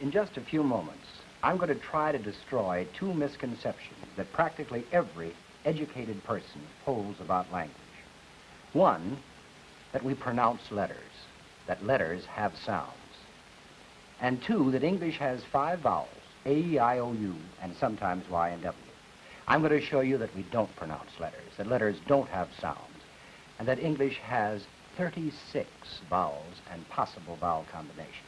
In just a few moments, I'm going to try to destroy two misconceptions that practically every educated person holds about language. One, that we pronounce letters, that letters have sounds. And two, that English has 5 vowels, A, E, I, O, U, and sometimes Y and W. I'm going to show you that we don't pronounce letters, that letters don't have sounds, and that English has 36 vowels and possible vowel combinations.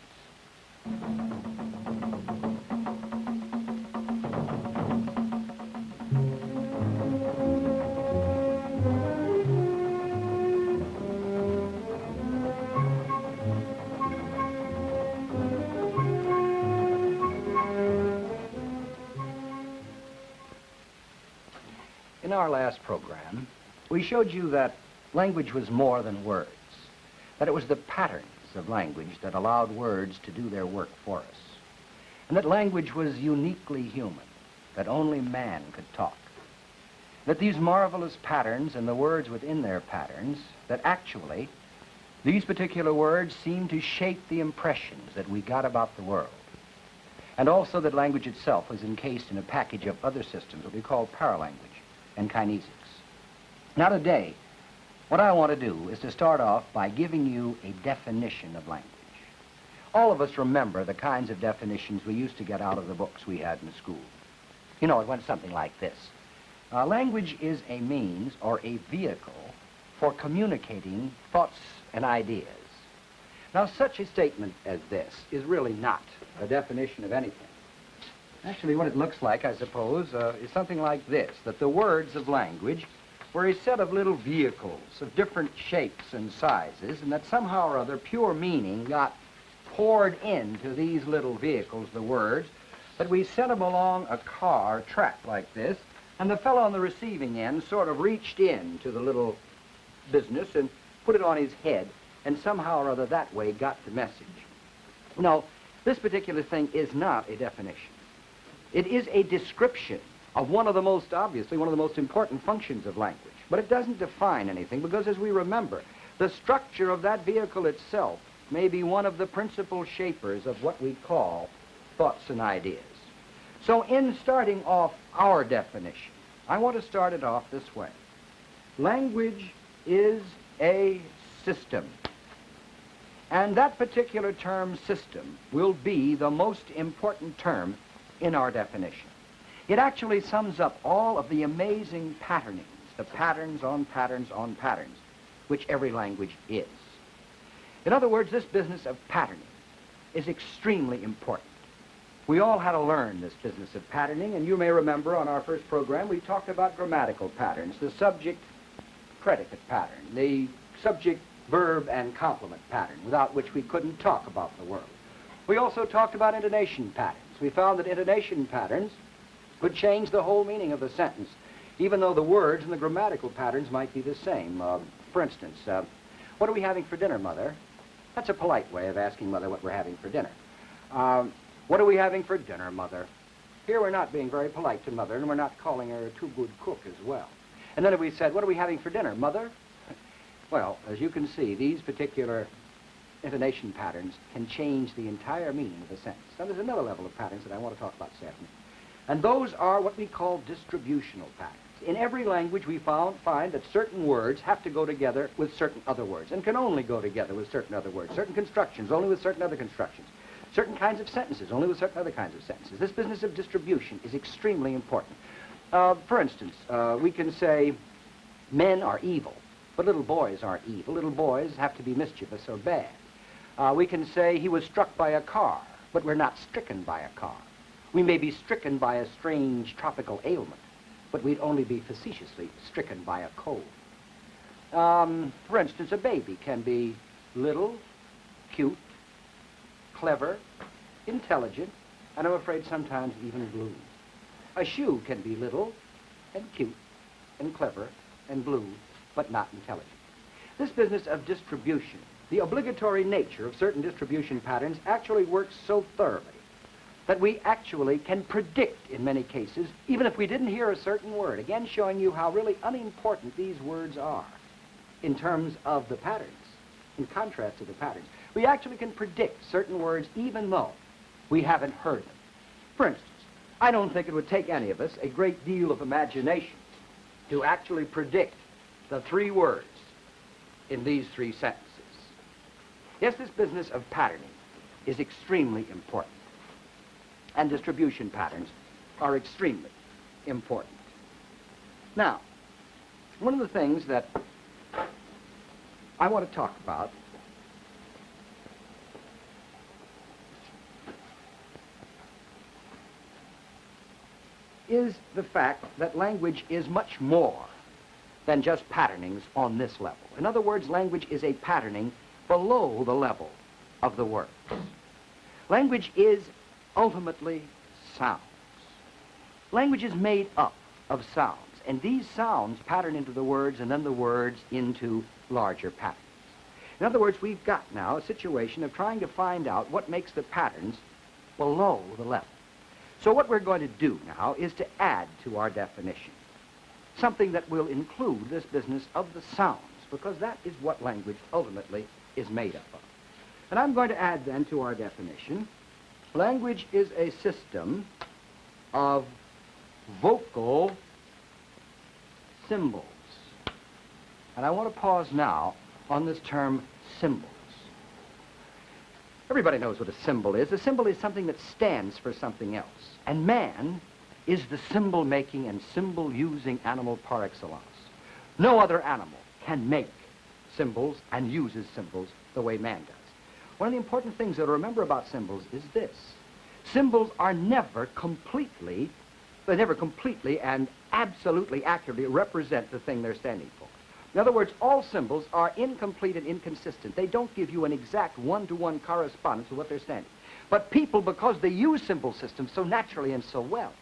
In our last program, we showed you that language was more than words, that it was the patterns of language that allowed words to do their work for us, and that language was uniquely human, that only man could talk, that these marvelous patterns and the words within their patterns, that actually these particular words seem to shape the impressions that we got about the world, and also that language itself was encased in a package of other systems, what we call paralanguage and kinesics. Now today, what I want to do is to start off by giving you a definition of language. All of us remember the kinds of definitions we used to get out of the books we had in school. You know, it went something like this. Language is a means or a vehicle for communicating thoughts and ideas. Now, such a statement as this is really not a definition of anything. Actually, what it looks like, I suppose, is something like this, that the words of language were a set of little vehicles of different shapes and sizes, and that somehow or other pure meaning got poured into these little vehicles, the words, that we sent them along a car track like this, and the fellow on the receiving end sort of reached in to the little business and put it on his head, and somehow or other that way got the message. No, this particular thing is not a definition. It is a description of one of the most important functions of language. But it doesn't define anything because, as we remember, the structure of that vehicle itself may be one of the principal shapers of what we call thoughts and ideas. So in starting off our definition, I want to start it off this way. Language is a system. And that particular term, system, will be the most important term in our definition. It actually sums up all of the amazing patternings, the patterns on patterns on patterns, which every language is. In other words, this business of patterning is extremely important. We all had to learn this business of patterning, and you may remember on our first program we talked about grammatical patterns, the subject-predicate pattern, the subject-verb and complement pattern, without which we couldn't talk about the world. We also talked about intonation patterns. We found that intonation patterns could change the whole meaning of the sentence, even though the words and the grammatical patterns might be the same. For instance, what are we having for dinner, Mother? That's a polite way of asking Mother what we're having for dinner. What are we having for dinner, Mother? Here we're not being very polite to Mother, and we're not calling her a too good cook as well. And then if we said, what are we having for dinner, Mother? Well, as you can see, these particular intonation patterns can change the entire meaning of a sentence. Now, there's another level of patterns that I want to talk about this afternoon. And those are what we call distributional patterns. In every language, we find that certain words have to go together with certain other words and can only go together with certain other words. Certain constructions only with certain other constructions. Certain kinds of sentences only with certain other kinds of sentences. This business of distribution is extremely important. For instance, we can say men are evil, but little boys aren't evil. Little boys have to be mischievous or bad. We can say he was struck by a car, but we're not stricken by a car. We may be stricken by a strange tropical ailment, but we'd only be facetiously stricken by a cold. For instance, a baby can be little, cute, clever, intelligent, and I'm afraid sometimes even blue. A shoe can be little and cute and clever and blue, but not intelligent. This business of distribution, the obligatory nature of certain distribution patterns actually works so thoroughly that we actually can predict in many cases, even if we didn't hear a certain word, again showing you how really unimportant these words are in terms of the patterns, in contrast to the patterns. We actually can predict certain words even though we haven't heard them. For instance, I don't think it would take any of us a great deal of imagination to actually predict the three words in these three sentences. Yes, this business of patterning is extremely important, and distribution patterns are extremely important. Now, one of the things that I want to talk about is the fact that language is much more than just patternings on this level. In other words, language is a patterning below the level of the words. Language is ultimately sounds. Language is made up of sounds, and these sounds pattern into the words and then the words into larger patterns. In other words, we've got now a situation of trying to find out what makes the patterns below the level. So what we're going to do now is to add to our definition something that will include this business of the sounds, because that is what language ultimately is made up of. And I'm going to add then to our definition, language is a system of vocal symbols. And I want to pause now on this term symbols. Everybody knows what a symbol is. A symbol is something that stands for something else. And man is the symbol-making and symbol-using animal par excellence. No other animal can make symbols and uses symbols the way man does. One of the important things to remember about symbols is this. Symbols are never completely and absolutely accurately represent the thing they're standing for. In other words, all symbols are incomplete and inconsistent. They don't give you an exact one-to-one correspondence with what they're standing. But people, because they use symbol systems so naturally and so well,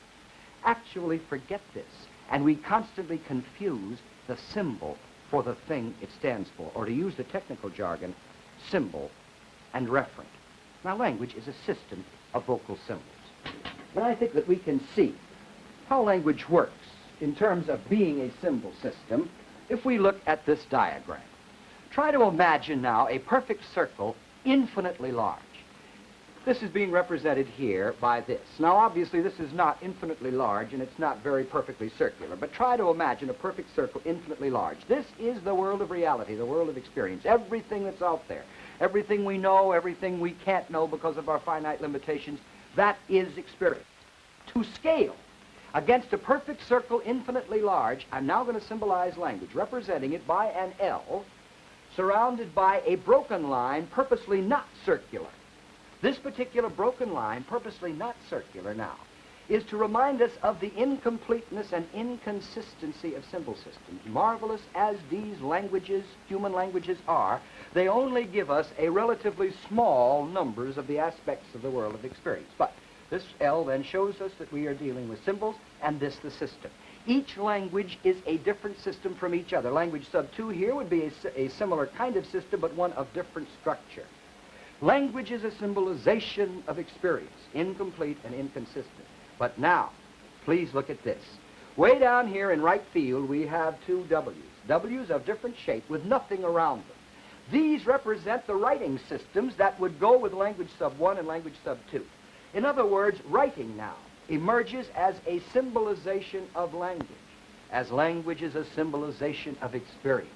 actually forget this. And we constantly confuse the symbol for the thing it stands for, or to use the technical jargon, symbol and referent. Now, language is a system of vocal symbols. And I think that we can see how language works in terms of being a symbol system if we look at this diagram. Try to imagine now a perfect circle infinitely large. This is being represented here by this. Now, obviously, this is not infinitely large, and it's not very perfectly circular, but try to imagine a perfect circle infinitely large. This is the world of reality, the world of experience, everything that's out there, everything we know, everything we can't know because of our finite limitations, that is experience. To scale against a perfect circle infinitely large, I'm now going to symbolize language, representing it by an L, surrounded by a broken line purposely not circular. This particular broken line, purposely not circular now, is to remind us of the incompleteness and inconsistency of symbol systems. Marvelous as these languages, human languages, are, they only give us a relatively small numbers of the aspects of the world of experience. But this L then shows us that we are dealing with symbols, and this the system. Each language is a different system from each other. Language sub 2 here would be a similar kind of system, but one of different structure. Language is a symbolization of experience, incomplete and inconsistent. But now, please look at this. Way down here in right field, we have two W's. W's of different shape with nothing around them. These represent the writing systems that would go with language sub 1 and language sub 2. In other words, writing now emerges as a symbolization of language, as language is a symbolization of experience.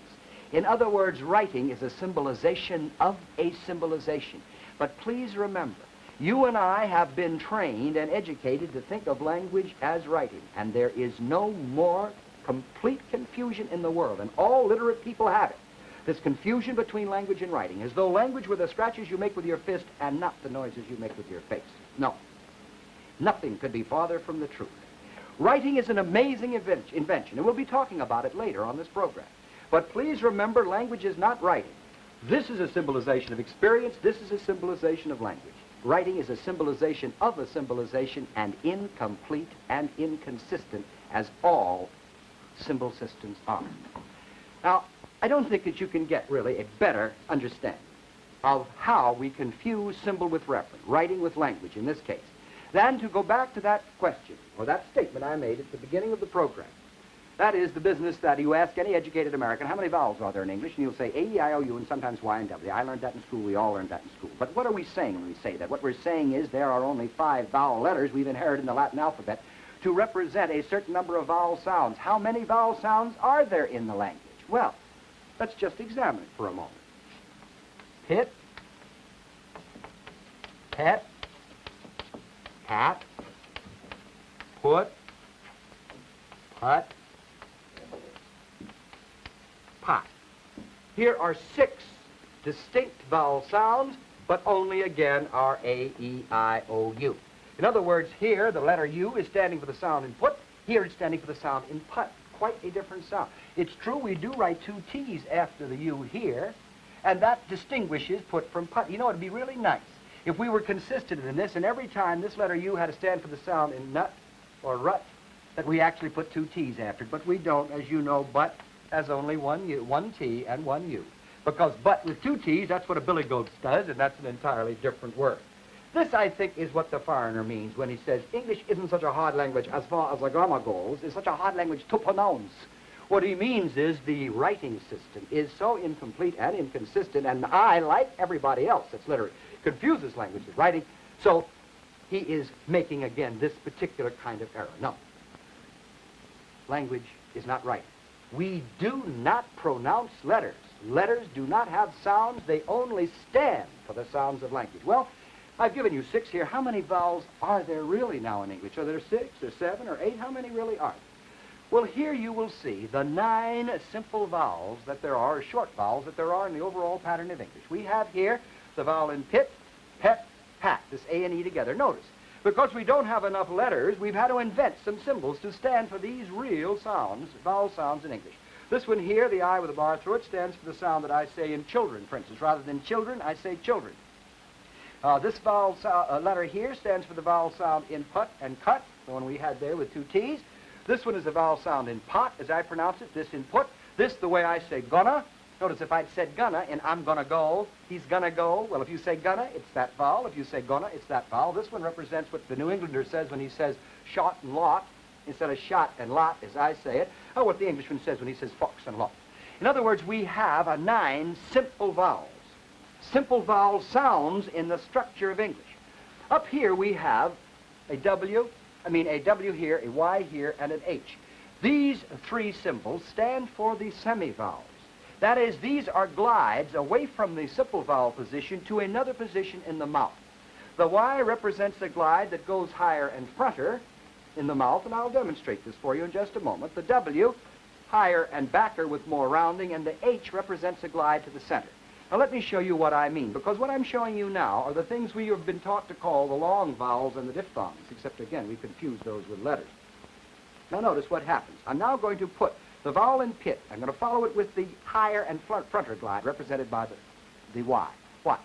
In other words, writing is a symbolization of a symbolization. But please remember, you and I have been trained and educated to think of language as writing, and there is no more complete confusion in the world, and all literate people have it. This confusion between language and writing, as though language were the scratches you make with your fist and not the noises you make with your face. No. Nothing could be farther from the truth. Writing is an amazing invention, and we'll be talking about it later on this program. But please remember, language is not writing. This is a symbolization of experience. This is a symbolization of language. Writing is a symbolization of a symbolization, and incomplete and inconsistent, as all symbol systems are. Now, I don't think that you can get really a better understanding of how we confuse symbol with referent, writing with language in this case, than to go back to that question, or that statement I made at the beginning of the program. That is the business that you ask any educated American, how many vowels are there in English? And you'll say A, E, I, O, U, and sometimes Y and W. I learned that in school. We all learned that in school. But what are we saying when we say that? What we're saying is there are only 5 vowel letters we've inherited in the Latin alphabet to represent a certain number of vowel sounds. How many vowel sounds are there in the language? Well, let's just examine it for a moment. Pit, pet, cat, put, put, pot. Here are 6 distinct vowel sounds, but only again are A, E, I, O, U. In other words, here the letter U is standing for the sound in put. Here it's standing for the sound in put. Quite a different sound. It's true we do write 2 T's after the U here, and that distinguishes put from put. You know, it'd be really nice if we were consistent in this, and every time this letter U had to stand for the sound in nut or rut, that we actually put 2 T's after it. But we don't, as you know. But has only 1 T and 1 U. Because but with 2 T's, that's what a billy goat does, and that's an entirely different word. This, I think, is what the foreigner means when he says English isn't such a hard language as far as the grammar goes. It's such a hard language to pronounce. What he means is the writing system is so incomplete and inconsistent, and I, like everybody else that's literate, confuses language with writing. So he is making, again, this particular kind of error. No. Language is not writing. We do not pronounce letters. Letters do not have sounds. They only stand for the sounds of language. Well, I've given you 6 here. How many vowels are there really now in English? Are there 6 or 7 or 8? How many really are there? Well, here you will see the 9 simple vowels that there are, or short vowels that there are in the overall pattern of English. We have here the vowel in pit, pet, pat, this A and E together. Notice, because we don't have enough letters, we've had to invent some symbols to stand for these real sounds, vowel sounds in English. This one here, the I with a bar through it, stands for the sound that I say in children, for instance. Rather than children, I say children. This vowel letter here stands for the vowel sound in put and cut, the one we had there with 2 T's. This one is a vowel sound in pot, as I pronounce it, this in put. This, the way I say gonna. Notice if I'd said gonna in I'm gonna go, he's gonna go. Well, if you say gonna, it's that vowel. If you say gonna, it's that vowel. This one represents what the New Englander says when he says shot and lot, instead of shot and lot, as I say it, or what the Englishman says when he says fox and lot. In other words, we have 9 simple vowels. Simple vowel sounds in the structure of English. Up here we have a W here, a Y here, and an H. These 3 symbols stand for the semivowels. That is, these are glides away from the simple vowel position to another position in the mouth. The Y represents the glide that goes higher and fronter in the mouth, and I'll demonstrate this for you in just a moment. The W, higher and backer with more rounding, and the H represents a glide to the center. Now let me show you what I mean, because what I'm showing you now are the things we have been taught to call the long vowels and the diphthongs, except again we confuse those with letters. Now notice what happens. I'm now going to put the vowel in pit. I'm going to follow it with the higher and fronter glide represented by the Y. Watch.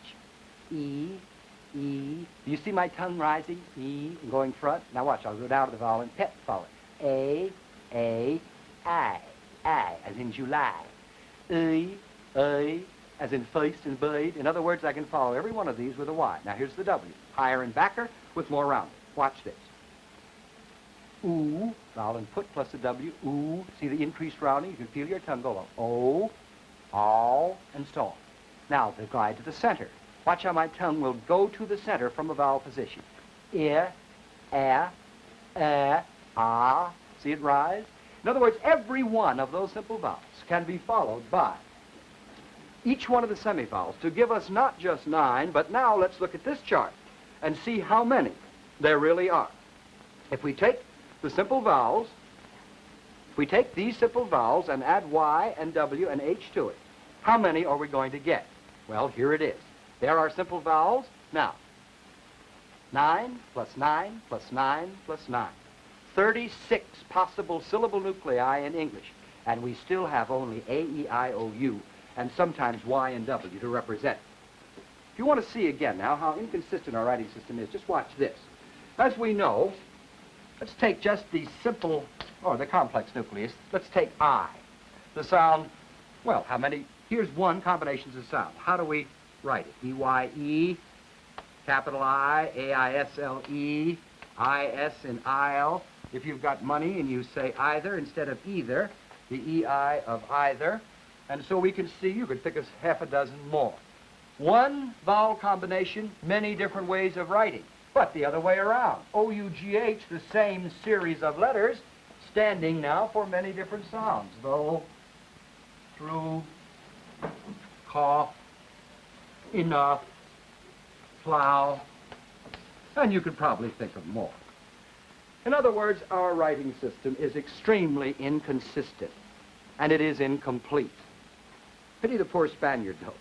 E, E. Do you see my tongue rising? E, and going front. Now watch. I'll go down to the vowel in pit. Follow it. A, I, as in July. As in feast and blade. In other words, I can follow every one of these with a Y. Now here's the W. Higher and backer with more rounding. Watch this. Ooh, vowel in put plus a W. Ooh, see the increased rounding? You can feel your tongue go up. O, all, and so on. Now, the glide to the center. Watch how my tongue will go to the center from a vowel position. I, ah. See it rise? In other words, every one of those simple vowels can be followed by each one of the semivowels to give us not just 9, but now let's look at this chart and see how many there really are. If we take the simple vowels, if we take these simple vowels and add Y and W and H to it, how many are we going to get? Well, here it is. There are simple vowels. Now, 9 plus 9 plus 9 plus 9. 36 possible syllable nuclei in English, and we still have only A, E, I, O, U, and sometimes Y and W to represent. If you want to see again now how inconsistent our writing system is, just watch this. As we know, let's take just the simple, or the complex nucleus. Let's take I. The sound, well, how many? Here's 1 combinations of sound. How do we write it? E-Y-E, capital I, A-I-S-L-E, I-S and I-L. If you've got money and you say either instead of either, the E-I of either. And so we can see, you could think of half a dozen more. One vowel combination, many different ways of writing, but the other way around. O-U-G-H, the same series of letters, standing now for many different sounds. Though, through, cough, enough, plow, and you could probably think of more. In other words, our writing system is extremely inconsistent, and it is incomplete. Pity the poor Spaniard, though.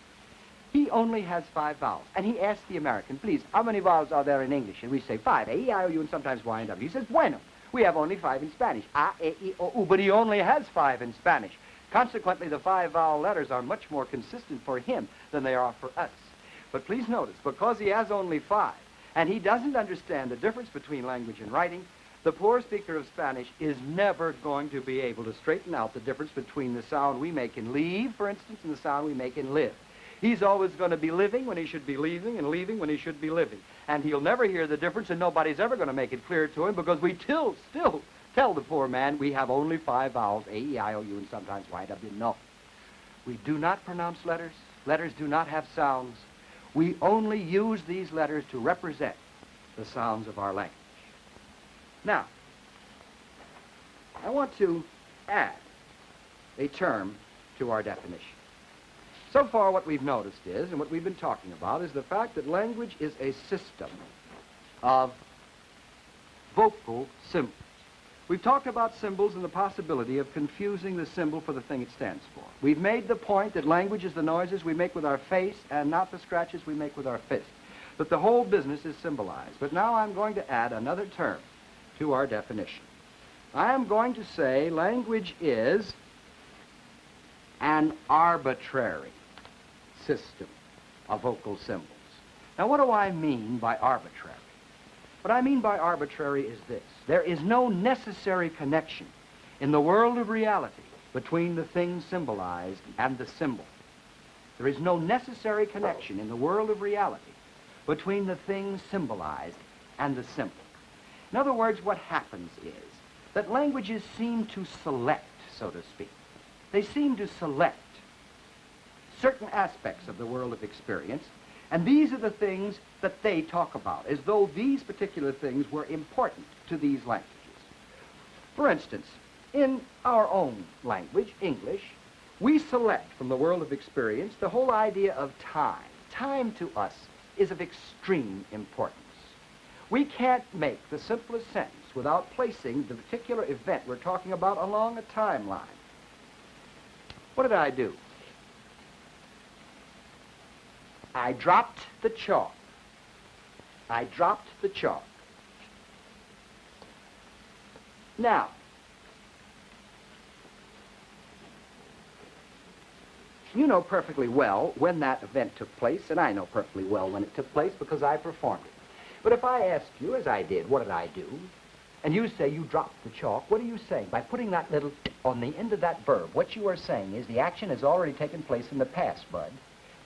He only has 5 vowels, and he asks the American, please, how many vowels are there in English? And we say 5, A, E, I, O, U, and sometimes Y and W. He says, bueno, we have only 5 in Spanish, A, E, I, O, U, but he only has 5 in Spanish. Consequently, the 5 vowel letters are much more consistent for him than they are for us. But please notice, because he has only 5, and he doesn't understand the difference between language and writing, the poor speaker of Spanish is never going to be able to straighten out the difference between the sound we make in leave, for instance, and the sound we make in live. He's always going to be living when he should be leaving and leaving when he should be living. And he'll never hear the difference, and nobody's ever going to make it clear to him because we still tell the poor man we have only 5 vowels, A, E, I, O, U, and sometimes Y, W. No. We do not pronounce letters. Letters do not have sounds. We only use these letters to represent the sounds of our language. Now, I want to add a term to our definition. So far, what we've noticed is, and what we've been talking about, is the fact that language is a system of vocal symbols. We've talked about symbols and the possibility of confusing the symbol for the thing it stands for. We've made the point that language is the noises we make with our face and not the scratches we make with our fist. That the whole business is symbolized. But now I'm going to add another term to our definition. I am going to say language is an arbitrary system of vocal symbols. Now, what do I mean by arbitrary? What I mean by arbitrary is this. There is no necessary connection in the world of reality between the thing symbolized and the symbol. There is no necessary connection in the world of reality between the thing symbolized and the symbol. In other words, what happens is that languages seem to select, so to speak. They seem to select certain aspects of the world of experience, and these are the things that they talk about, as though these particular things were important to these languages. For instance, in our own language, English, we select from the world of experience the whole idea of time. Time to us is of extreme importance. We can't make the simplest sentence without placing the particular event we're talking about along a timeline. What did I do? I dropped the chalk. I dropped the chalk. Now, you know perfectly well when that event took place, and I know perfectly well when it took place because I performed it. But if I asked you, as I did, what did I do? And you say you dropped the chalk, what are you saying? By putting that little on the end of that verb, what you are saying is the action has already taken place in the past, Bud.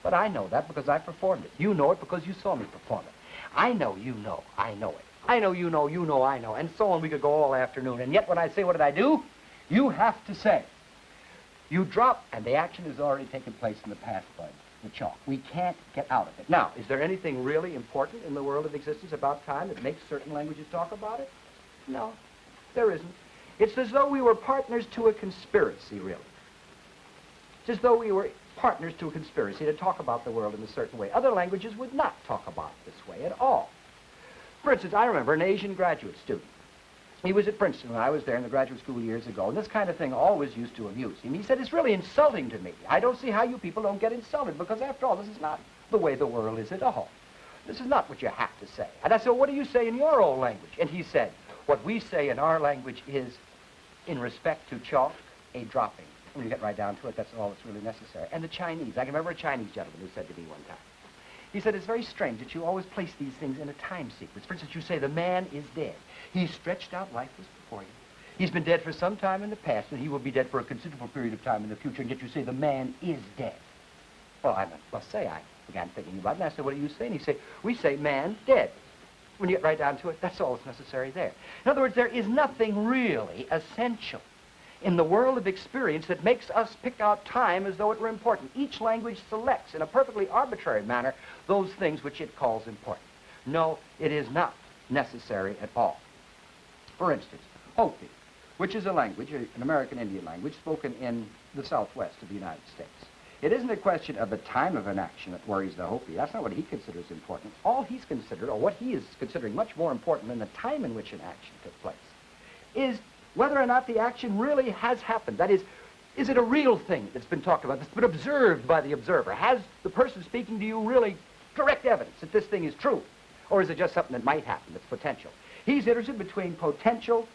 But I know that because I performed it. You know it because you saw me perform it. I know, you know, I know it. I know, you know, I know. And so on, we could go all afternoon. And yet when I say, what did I do? You have to say, you drop, and the action has already taken place in the past, Bud, the chalk. We can't get out of it. Now, is there anything really important in the world of existence about time that makes certain languages talk about it? No, there isn't. It's as though we were partners to a conspiracy, really. It's as though we were partners to a conspiracy to talk about the world in a certain way. Other languages would not talk about it this way at all. For instance, I remember an Asian graduate student. He was at Princeton when I was there in the graduate school years ago, and this kind of thing always used to amuse him. He said, it's really insulting to me. I don't see how you people don't get insulted, because after all, this is not the way the world is at all. This is not what you have to say. And I said, what do you say in your old language? And he said, what we say in our language is, in respect to chalk, a dropping. When you get right down to it, that's all that's really necessary. And the Chinese, I can remember a Chinese gentleman who said to me one time, he said, it's very strange that you always place these things in a time sequence. For instance, you say, the man is dead. He's stretched out lifeless before you. He's been dead for some time in the past, and he will be dead for a considerable period of time in the future, and yet you say, the man is dead. Well, I must say, I began thinking about it, and I said, what do you say? And he said, we say, man, dead. When you get right down to it, that's all that's necessary there. In other words, there is nothing really essential in the world of experience that makes us pick out time as though it were important. Each language selects in a perfectly arbitrary manner those things which it calls important. No, it is not necessary at all. For instance, Hopi, which is a language, an American Indian language, spoken in the southwest of the United States. It isn't a question of the time of an action that worries the Hopi. That's not what he considers important. All he's considered, or what he is considering much more important than the time in which an action took place, is whether or not the action really has happened. That is it a real thing that's been talked about, that's been observed by the observer? Has the person speaking to you really direct evidence that this thing is true? Or is it just something that might happen, that's potential? He's interested between potential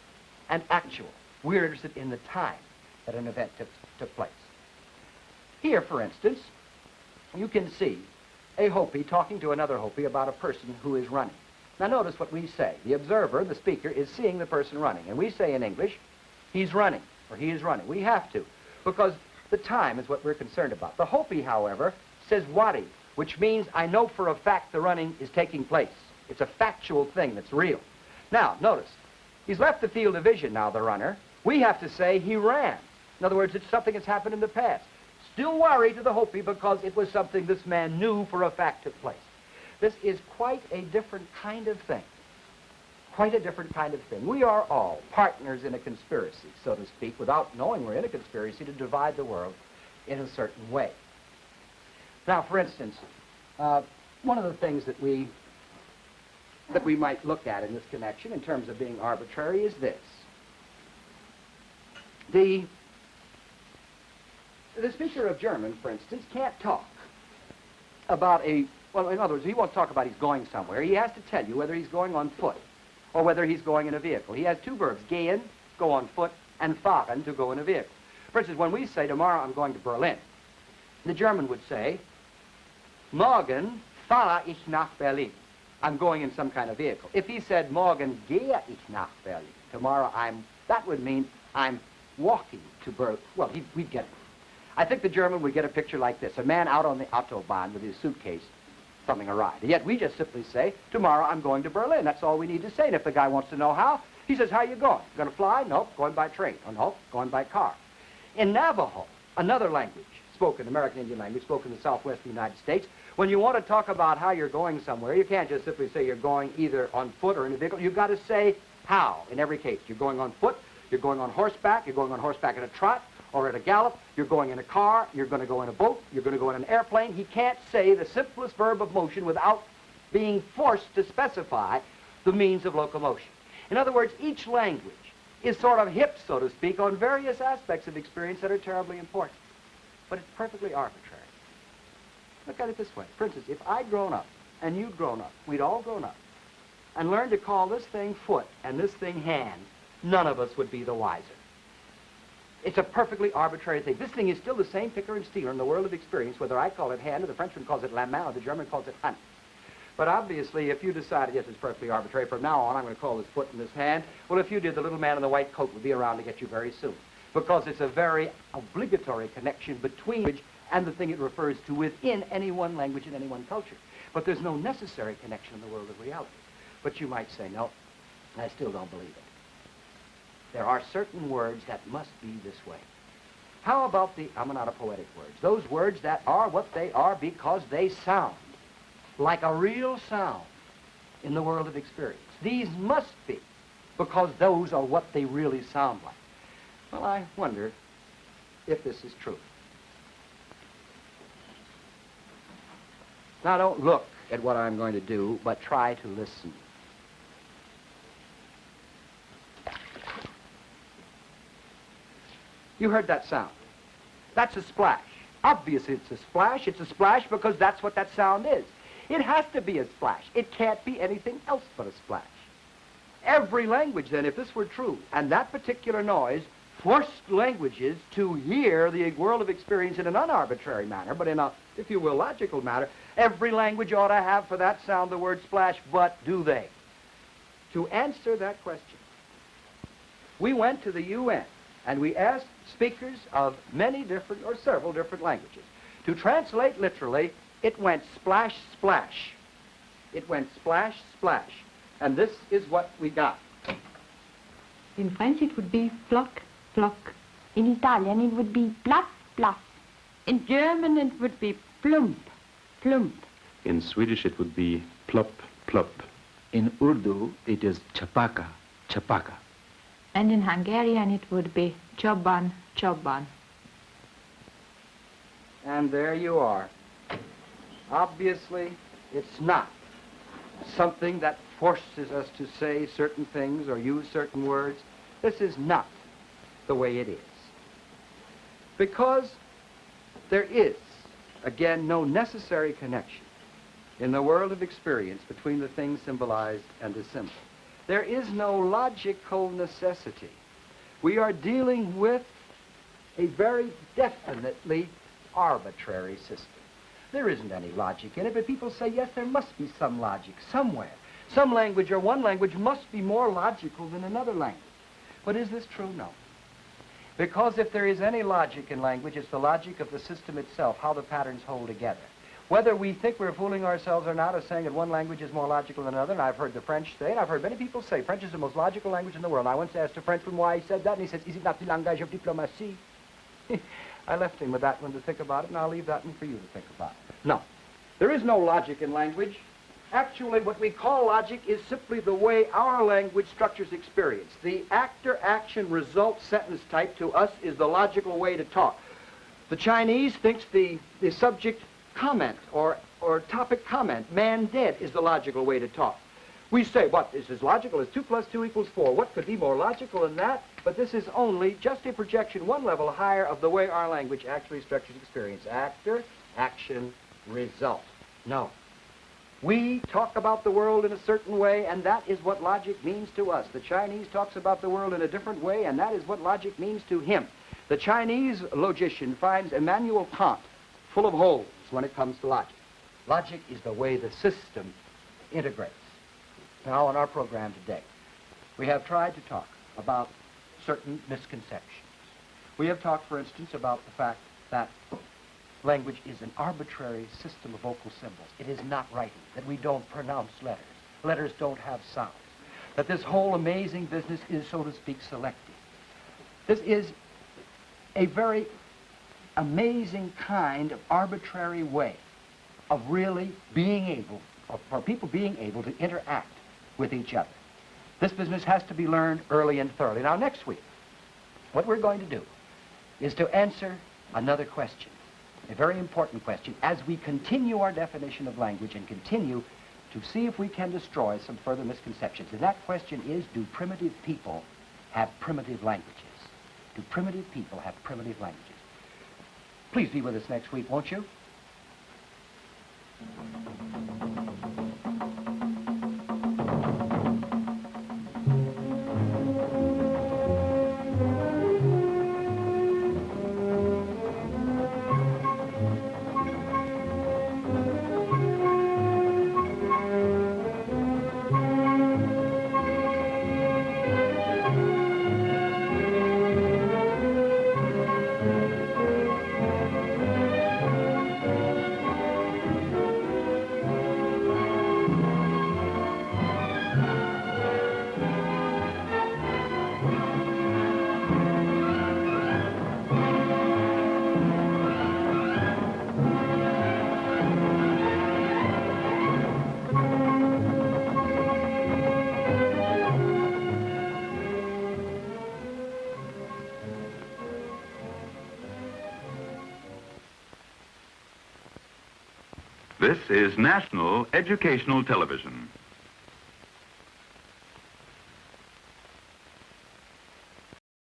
and actual. We're interested in the time that an event took place. Here, for instance, you can see a Hopi talking to another Hopi about a person who is running. Now notice what we say. The observer, the speaker, is seeing the person running. And we say in English, he's running, or he is running. We have to, because the time is what we're concerned about. The Hopi, however, says wari, which means I know for a fact the running is taking place. It's a factual thing that's real. Now, notice, he's left the field of vision now, the runner. We have to say he ran. In other words, it's something that's happened in the past. Still worry to the Hopi because it was something this man knew for a fact took place. This is quite a different kind of thing. Quite a different kind of thing. We are all partners in a conspiracy, so to speak, without knowing we're in a conspiracy to divide the world in a certain way. Now, for instance, one of the things that we might look at in this connection in terms of being arbitrary is this. The speaker of German, for instance, can't talk about well, in other words, he won't talk about he's going somewhere. He has to tell you whether he's going on foot or whether he's going in a vehicle. He has two verbs, gehen, go on foot, and fahren, to go in a vehicle. For instance, when we say, tomorrow I'm going to Berlin, the German would say, morgen fahre ich nach Berlin. I'm going in some kind of vehicle. If he said, morgen gehe ich nach Berlin, tomorrow that would mean I'm walking to Berlin. Well, we'd get it. I think the German would get a picture like this, a man out on the Autobahn with his suitcase thumbing a ride. And yet we just simply say, tomorrow I'm going to Berlin. That's all we need to say. And if the guy wants to know how, he says, how are you going? Going to fly? Nope, going by train. Oh, nope, going by car. In Navajo, another language, American Indian language, spoken in the southwest of the United States, when you want to talk about how you're going somewhere, you can't just simply say you're going either on foot or in a vehicle. You've got to say how in every case. You're going on foot, you're going on horseback, you're going on horseback at a trot, or at a gallop, you're going in a car, you're going to go in a boat, you're going to go in an airplane. He can't say the simplest verb of motion without being forced to specify the means of locomotion. In other words, each language is sort of hip, so to speak, on various aspects of experience that are terribly important. But it's perfectly arbitrary. Look at it this way. For instance, if I'd grown up and you'd grown up, we'd all grown up, and learned to call this thing foot and this thing hand, none of us would be the wiser. It's a perfectly arbitrary thing. This thing is still the same picker and stealer in the world of experience, whether I call it hand or the Frenchman calls it la main or the German calls it hand. But obviously, if you decided, yes, it's perfectly arbitrary, from now on I'm going to call this foot and this hand, well, if you did, the little man in the white coat would be around to get you very soon. Because it's a very obligatory connection between language and the thing it refers to within any one language and any one culture. But there's no necessary connection in the world of reality. But you might say, no, I still don't believe it. There are certain words that must be this way. How about I'm not a poetic words, those words that are what they are because they sound like a real sound in the world of experience. These must be because those are what they really sound like. Well, I wonder if this is true. Now, don't look at what I'm going to do, but try to listen. You heard that sound. That's a splash. Obviously, it's a splash. It's a splash because that's what that sound is. It has to be a splash. It can't be anything else but a splash. Every language, then, if this were true, and that particular noise forced languages to hear the world of experience in an unarbitrary manner, but in a, if you will, logical manner, every language ought to have for that sound the word splash, but do they? To answer that question, we went to the UN and we asked speakers of many different or several different languages. To translate literally, it went splash, splash. It went splash, splash. And this is what we got. In French, it would be flock, flock. In Italian, it would be bluff, bluff. In German, it would be plump, plump. In Swedish, it would be plop, plop. In Urdu, it is chapaka, chapaka. And in Hungarian, it would be csobban, csobban. And there you are. Obviously, it's not something that forces us to say certain things or use certain words. This is not the way it is. Because there is, again, no necessary connection in the world of experience between the thing symbolized and the symbol. There is no logical necessity. We are dealing with a very definitely arbitrary system. There isn't any logic in it, but people say, yes, there must be some logic somewhere. Some language or one language must be more logical than another language. But is this true? No. Because if there is any logic in language, it's the logic of the system itself, how the patterns hold together. Whether we think we're fooling ourselves or not, as saying that one language is more logical than another, and I've heard the French say, and I've heard many people say, French is the most logical language in the world. And I once asked a Frenchman why he said that, and he says, is it not the langage of diplomatie? I left him with that one to think about it, and I'll leave that one for you to think about. No, there is no logic in language. Actually, what we call logic is simply the way our language structures experience. The actor, action, result, sentence type to us is the logical way to talk. The Chinese thinks the subject comment or topic comment, man dead, is the logical way to talk. We say, what is as logical as 2 + 2 = 4? What could be more logical than that? But this is only just a projection one level higher of the way our language actually structures experience. Actor, action, result. No. We talk about the world in a certain way, and that is what logic means to us. The Chinese talks about the world in a different way, and that is what logic means to him. The Chinese logician finds Immanuel Kant full of holes when it comes to logic. Logic is the way the system integrates. Now, on our program today, we have tried to talk about certain misconceptions. We have talked, for instance, about the fact that language is an arbitrary system of vocal symbols. It is not writing, that we don't pronounce letters. Letters don't have sounds. That this whole amazing business is, so to speak, selective. This is a very amazing kind of arbitrary way of really being able, for people being able to interact with each other. This business has to be learned early and thoroughly. Now, next week, what we're going to do is to answer another question, a very important question, as we continue our definition of language and continue to see if we can destroy some further misconceptions. And that question is, do primitive people have primitive languages? Do primitive people have primitive languages? Please be with us next week, won't you? This is National Educational Television.